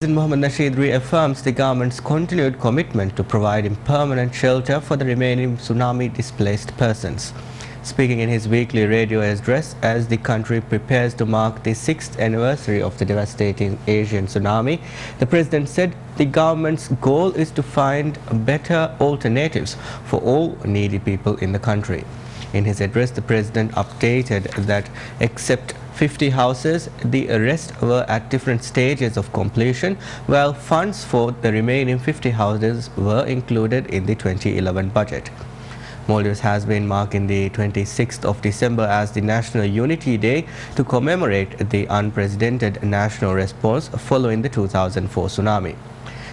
President Mohammad Nasheed reaffirms the government's continued commitment to providing permanent shelter for the remaining tsunami-displaced persons. Speaking in his weekly radio address as the country prepares to mark the 6th anniversary of the devastating Asian tsunami, the president said the government's goal is to find better alternatives for all needy people in the country. In his address, the president updated that except 50 houses, the rest were at different stages of completion, while funds for the remaining 50 houses were included in the 2011 budget. Maldives has been marking the 26th of December as the National Unity Day to commemorate the unprecedented national response following the 2004 tsunami.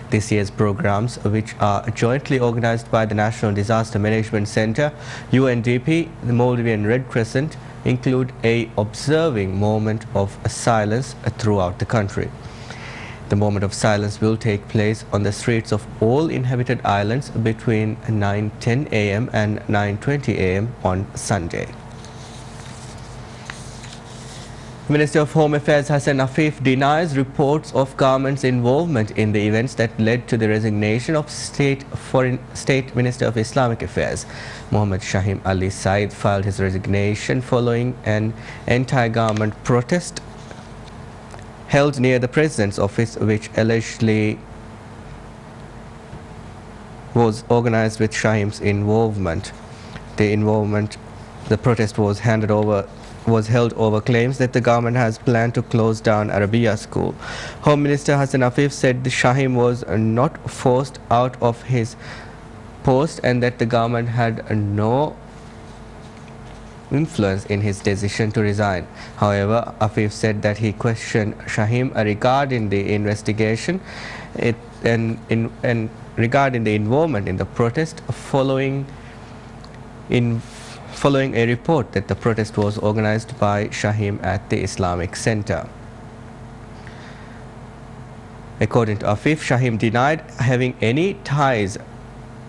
This year's programs, which are jointly organized by the National Disaster Management Center, UNDP, the Maldivian Red Crescent, include a observing moment of silence throughout the country. The moment of silence will take place on the streets of all inhabited islands between 9:10 a.m. and 9:20 a.m. on Sunday. Minister of Home Affairs Hassan Affif denies reports of government's involvement in the events that led to the resignation of State Minister of Islamic Affairs. Mohammad Shahim Ali Said filed his resignation following an anti-government protest held near the President's office, which allegedly was organized with Shahim's involvement. The protest was held over claims that the government has planned to close down Arabiya School. Home Minister Hassan Affif said that Shahim was not forced out of his post and that the government had no influence in his decision to resign. However, Affif said that he questioned Shahim regarding the investigation and regarding the involvement in the protest following a report that the protest was organized by Shahim at the Islamic Center. According to Affif, Shahim denied having any ties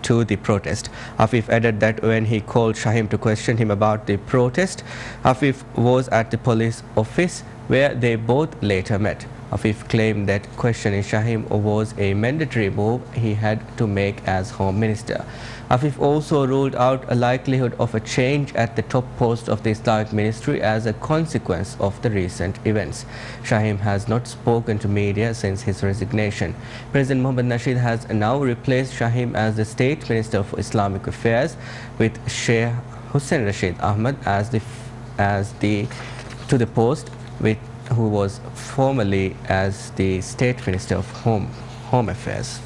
to the protest. Affif added that when he called Shahim to question him about the protest, Affif was at the police office where they both later met. Affif claimed that questioning Shahim was a mandatory move he had to make as Home Minister. Affif also ruled out a likelihood of a change at the top post of the Islamic Ministry as a consequence of the recent events. Shahim has not spoken to media since his resignation. President Mohammad Nasheed has now replaced Shahim as the State Minister of Islamic Affairs, with Sheikh Hussein Rashid Ahmad to the post, who was formerly as the State Minister of Home Affairs.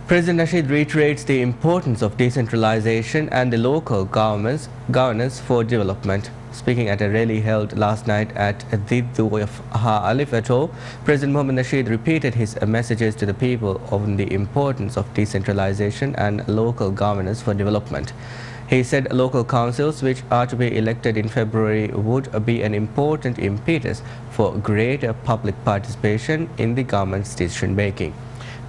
President Nasheed reiterates the importance of decentralization and the local governance for development. Speaking at a rally held last night at Diddu Ha Alif Atoll, President Mohammad Nasheed repeated his messages to the people on the importance of decentralization and local governance for development. He said local councils, which are to be elected in February, would be an important impetus for greater public participation in the government's decision-making.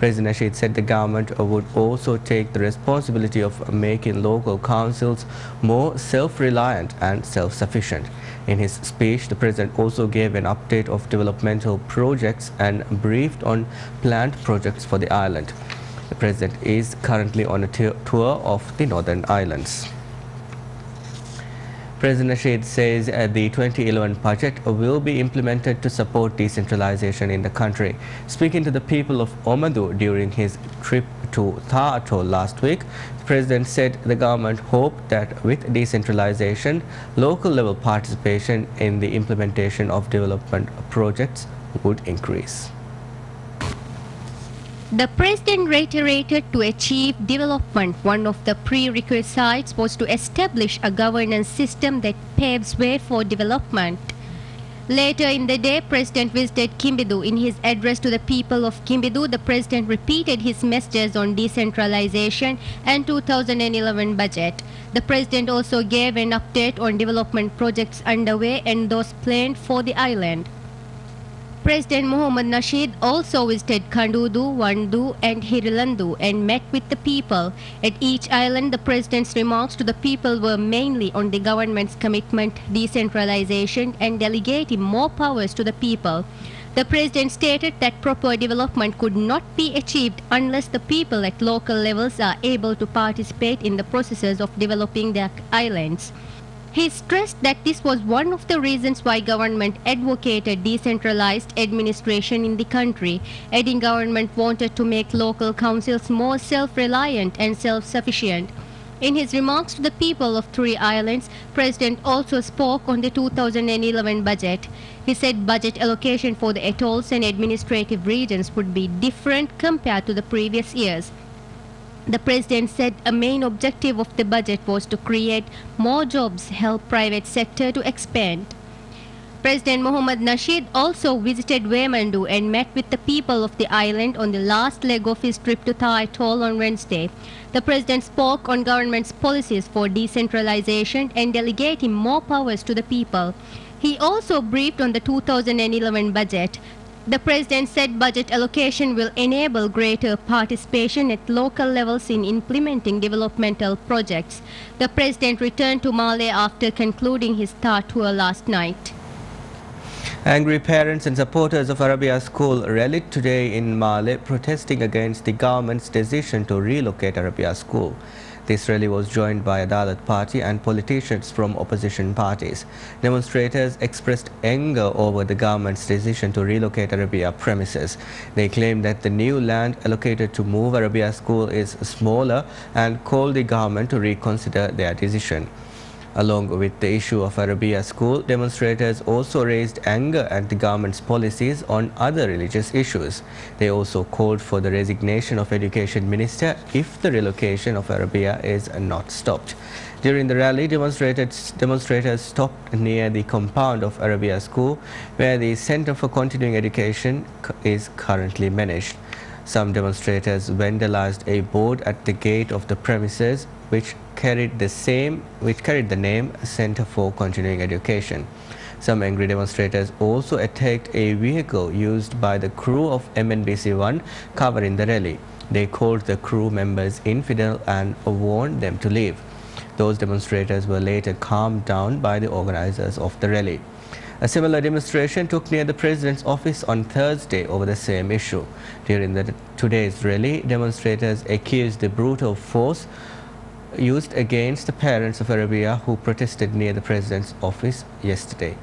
President Nasheed said the government would also take the responsibility of making local councils more self-reliant and self-sufficient. In his speech, the president also gave an update of developmental projects and briefed on planned projects for the island. The president is currently on a tour of the Northern Islands. President Nasheed says the 2011 budget will be implemented to support decentralization in the country. Speaking to the people of Omandu during his trip to Tha Atoll last week, the president said the government hoped that with decentralization, local level participation in the implementation of development projects would increase. The president reiterated to achieve development, one of the prerequisites was to establish a governance system that paves way for development. Later in the day, President visited Kimbidu. In his address to the people of Kimbidu, the president repeated his messages on decentralization and 2011 budget. The president also gave an update on development projects underway and those planned for the island. President Mohammad Nasheed also visited Kandudu, Wandu and Hirilandu and met with the people. At each island, the president's remarks to the people were mainly on the government's commitment, decentralization and delegating more powers to the people. The president stated that proper development could not be achieved unless the people at local levels are able to participate in the processes of developing their islands. He stressed that this was one of the reasons why government advocated decentralized administration in the country, adding government wanted to make local councils more self-reliant and self-sufficient. In his remarks to the people of three islands, President also spoke on the 2011 budget. He said budget allocation for the atolls and administrative regions would be different compared to the previous years. The President said a main objective of the budget was to create more jobs, help private sector to expand. President Mohammad Nasheed also visited Wemandu and met with the people of the island on the last leg of his trip to Thai Atoll on Wednesday. The President spoke on government's policies for decentralization and delegating more powers to the people. He also briefed on the 2011 budget. The President said budget allocation will enable greater participation at local levels in implementing developmental projects. The President returned to Male after concluding his Thai tour last night. Angry parents and supporters of Arabia School rallied today in Male protesting against the government's decision to relocate Arabia School. This rally was joined by Adalat Party and politicians from opposition parties. Demonstrators expressed anger over the government's decision to relocate Arabia premises. They claimed that the new land allocated to move Arabia School is smaller and called the government to reconsider their decision. Along with the issue of Arabia School, demonstrators also raised anger at the government's policies on other religious issues. They also called for the resignation of Education Minister if the relocation of Arabia is not stopped. During the rally, demonstrators stopped near the compound of Arabia School, where the Center for Continuing Education is currently managed. Some demonstrators vandalized a board at the gate of the premises which carried the name Center for Continuing Education. Some angry demonstrators also attacked a vehicle used by the crew of MNBC-1 covering the rally. They called the crew members infidel and warned them to leave. Those demonstrators were later calmed down by the organizers of the rally. A similar demonstration took near the President's office on Thursday over the same issue. During today's rally, demonstrators accused the brutal force used against the parents of Arabia who protested near the President's office yesterday.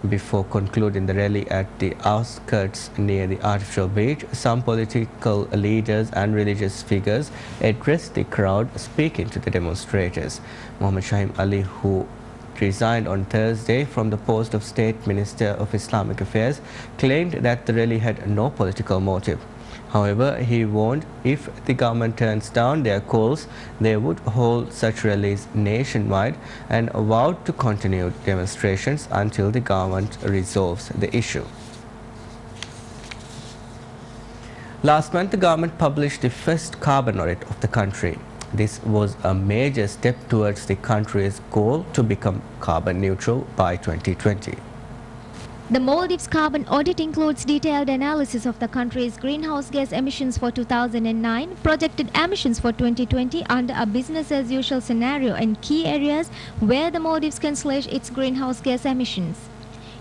Before concluding the rally at the outskirts near the artificial beach, some political leaders and religious figures addressed the crowd, speaking to the demonstrators. Mohammed Shahim Ali, who resigned on Thursday from the post of State Minister of Islamic Affairs, claimed that the rally had no political motive. However, he warned if the government turns down their calls, they would hold such rallies nationwide and vowed to continue demonstrations until the government resolves the issue. Last month, the government published the first carbon audit of the country. This was a major step towards the country's goal to become carbon neutral by 2020. The Maldives carbon audit includes detailed analysis of the country's greenhouse gas emissions for 2009, projected emissions for 2020 under a business-as-usual scenario, and key areas where the Maldives can slash its greenhouse gas emissions.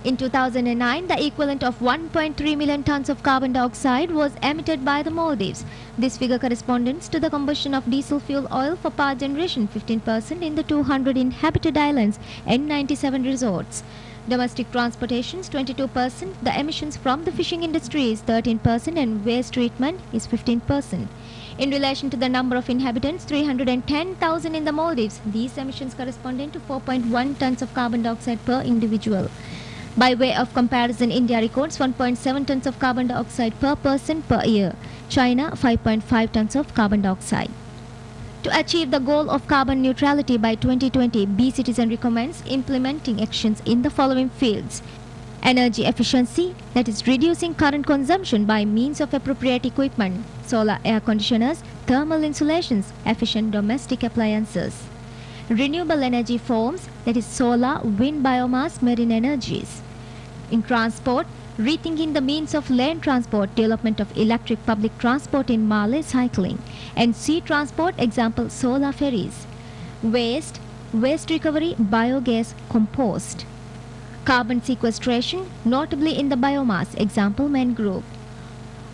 In 2009, the equivalent of 1.3 million tons of carbon dioxide was emitted by the Maldives. This figure corresponds to the combustion of diesel fuel oil for power generation, 15% in the 200 inhabited islands and 97 resorts. Domestic transportations 22%, the emissions from the fishing industry is 13% and waste treatment is 15%. In relation to the number of inhabitants, 310,000 in the Maldives, these emissions corresponding to 4.1 tons of carbon dioxide per individual. By way of comparison, India records 1.7 tons of carbon dioxide per person per year. China 5.5 tons of carbon dioxide. To achieve the goal of carbon neutrality by 2020, B-Citizen recommends implementing actions in the following fields: energy efficiency, that is reducing current consumption by means of appropriate equipment, solar air conditioners, thermal insulations, efficient domestic appliances. Renewable energy forms, that is solar, wind, biomass, marine energies. In transport, rethinking the means of land transport, development of electric public transport in Malé, cycling, and sea transport, example solar ferries. Waste recovery, biogas, compost. carbon sequestration, notably in the biomass, example mangrove.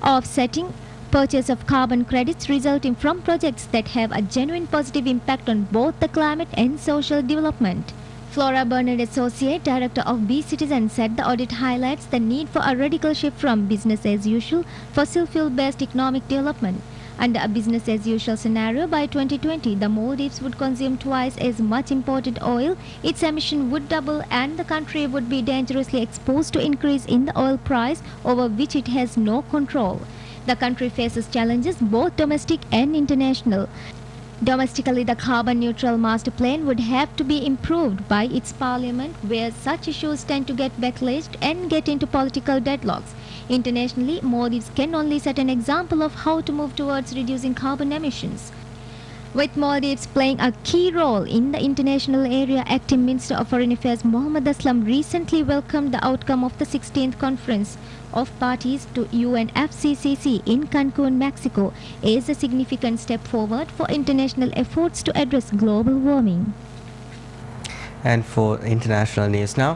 Offsetting, purchase of carbon credits resulting from projects that have a genuine positive impact on both the climate and social development. Flora Bernard, Associate Director of Be Citizen, said the audit highlights the need for a radical shift from business as usual fossil fuel-based economic development. Under a business as usual scenario, by 2020, the Maldives would consume twice as much imported oil, its emission would double, and the country would be dangerously exposed to increase in the oil price over which it has no control. The country faces challenges both domestic and international. Domestically, the carbon neutral master plan would have to be improved by its parliament, where such issues tend to get backlashed and get into political deadlocks. Internationally, Maldives can only set an example of how to move towards reducing carbon emissions. With Maldives playing a key role in the international area, Acting Minister of Foreign Affairs Mohammed Aslam recently welcomed the outcome of the 16th Conference of Parties to UNFCCC in Cancun, Mexico, as a significant step forward for international efforts to address global warming. And for international news now.